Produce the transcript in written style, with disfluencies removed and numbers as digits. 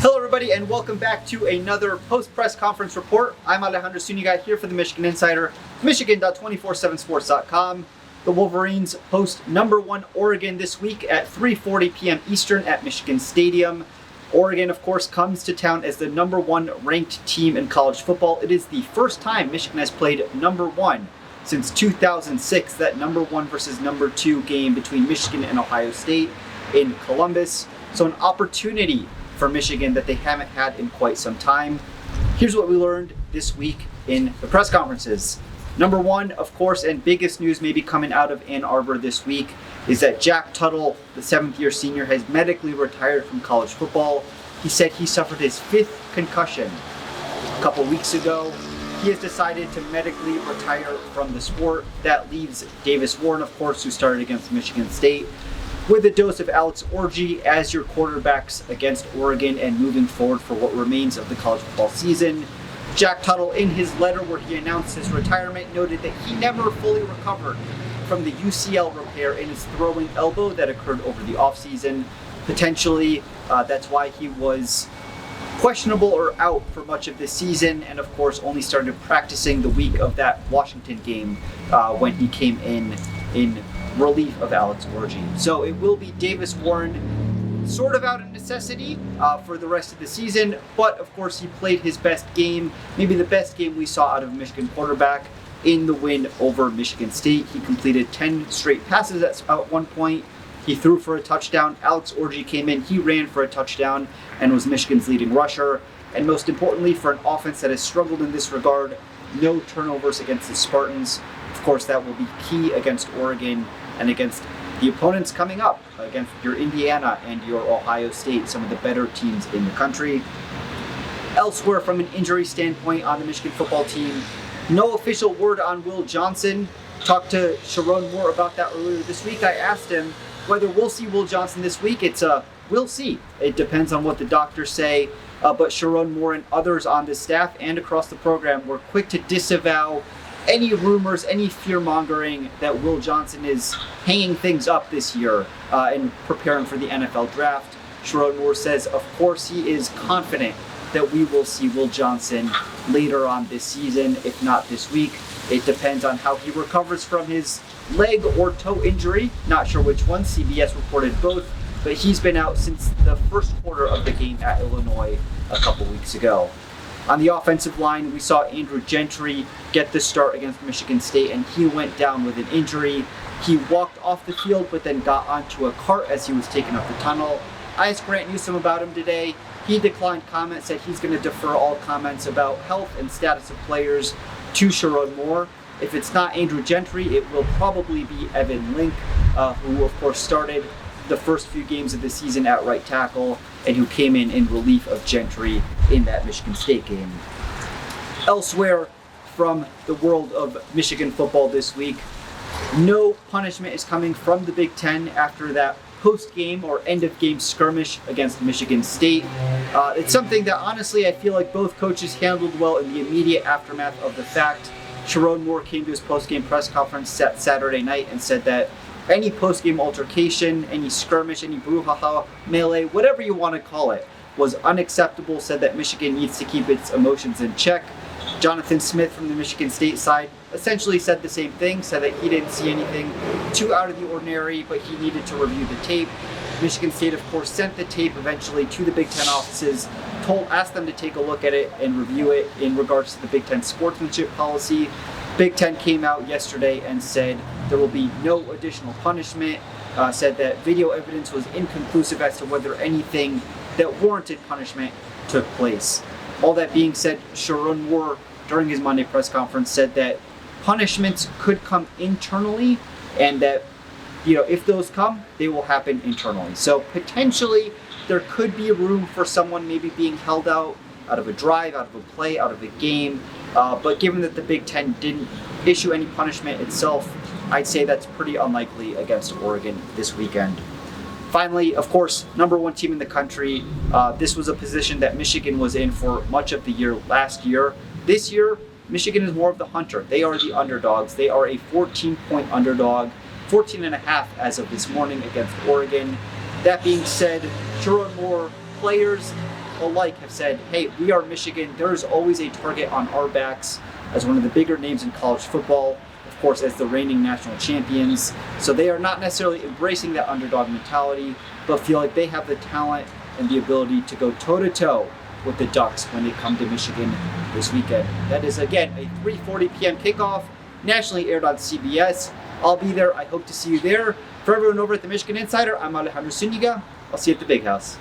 Hello, everybody, and welcome back to another post-press conference report. I'm Alejandro Zuniga here for the Michigan Insider, Michigan.247sports.com. The Wolverines host number 1 Oregon this week at 3:40 p.m. Eastern at Michigan Stadium. Oregon, of course, comes to town as the number 1 ranked team in college football. It is the first time Michigan has played number 1 since 2006, that number 1 versus number 2 game between Michigan and Ohio State in Columbus. So an opportunity for Michigan that they haven't had in quite some time. Here's what we learned this week in the press conferences. Number 1, of course, and biggest news maybe coming out of Ann Arbor this week is that Jack Tuttle, the 7th-year senior, has medically retired from college football. He said he suffered his 5th concussion a couple weeks ago. He has decided to medically retire from the sport. That leaves Davis Warren, of course, who started against Michigan State, with a dose of Alex Orji as your quarterbacks against Oregon and moving forward for what remains of the college football season. Jack Tuttle, in his letter where he announced his retirement, noted that he never fully recovered from the UCL repair in his throwing elbow that occurred over the offseason. Potentially, that's why he was questionable or out for much of this season, and of course only started practicing the week of that Washington game when he came in relief of Alex Orji. So it will be Davis Warren sort of out of necessity for the rest of the season, but of course he played his best game, maybe the best game we saw out of a Michigan quarterback in the win over Michigan State. He completed 10 straight passes at one point. He threw for a touchdown. Alex Orji came in, he ran for a touchdown and was Michigan's leading rusher. And most importantly, for an offense that has struggled in this regard, no turnovers against the Spartans. Of course, that will be key against Oregon and against the opponents coming up, against your Indiana and your Ohio State, some of the better teams in the country. Elsewhere, from an injury standpoint on the Michigan football team, no official word on Will Johnson. Talked to Sherrone Moore about that earlier this week. I asked him whether we'll see Will Johnson this week. It's a we'll see. It depends on what the doctors say. But Sherrone Moore and others on the staff and across the program were quick to disavow any rumors, any fear-mongering that Will Johnson is hanging things up this year and preparing for the NFL draft. Sherrone Moore says, of course, he is confident that we will see Will Johnson later on this season, if not this week. It depends on how he recovers from his leg or toe injury. Not sure which one. CBS reported both, but he's been out since the first quarter of the game at Illinois a couple weeks ago. On the offensive line, we saw Andrew Gentry get the start against Michigan State, and he went down with an injury. He walked off the field, but then got onto a cart as he was taken up the tunnel. I asked Grant Newsome about him today. He declined comment, said he's going to defer all comments about health and status of players to Sherrone Moore. If it's not Andrew Gentry, it will probably be Evan Link, who of course started the first few games of the season at right tackle and who came in relief of Gentry in that Michigan State game. Elsewhere from the world of Michigan football this week, no punishment is coming from the Big Ten after that post-game or end-of-game skirmish against Michigan State. It's something that honestly I feel like both coaches handled well in the immediate aftermath of the fact. Sherrone Moore came to his post-game press conference Saturday night and said that any post-game altercation, any skirmish, any brouhaha, melee, whatever you want to call it, was unacceptable, said that Michigan needs to keep its emotions in check. Jonathan Smith from the Michigan State side essentially said the same thing, said that he didn't see anything too out of the ordinary, but he needed to review the tape. Michigan State, of course, sent the tape eventually to the Big Ten offices, asked them to take a look at it and review it in regards to the Big Ten sportsmanship policy. Big Ten came out yesterday and said there will be no additional punishment, said that video evidence was inconclusive as to whether anything that warranted punishment took place. All that being said, Sherrone Moore, during his Monday press conference, said that punishments could come internally and that, if those come, they will happen internally. So potentially there could be room for someone maybe being held out of a drive, out of a play, out of a game. But given that the Big Ten didn't issue any punishment itself, I'd say that's pretty unlikely against Oregon this weekend. Finally, of course, number 1 team in the country. This was a position that Michigan was in for much of the year last year. This year, Michigan is more of the hunter. They are the underdogs. They are a 14-point underdog, 14.5 as of this morning against Oregon. That being said, Sherrone Moore players alike have said, hey, we are Michigan. There's always a target on our backs as one of the bigger names in college football, of course, as the reigning national champions. So they are not necessarily embracing that underdog mentality, but feel like they have the talent and the ability to go toe-to-toe with the Ducks when they come to Michigan this weekend. That is, again, a 3:40 p.m. kickoff, nationally aired on CBS. I'll be there. I hope to see you there. For everyone over at the Michigan Insider, I'm Alejandro Zuniga. I'll see you at the Big House.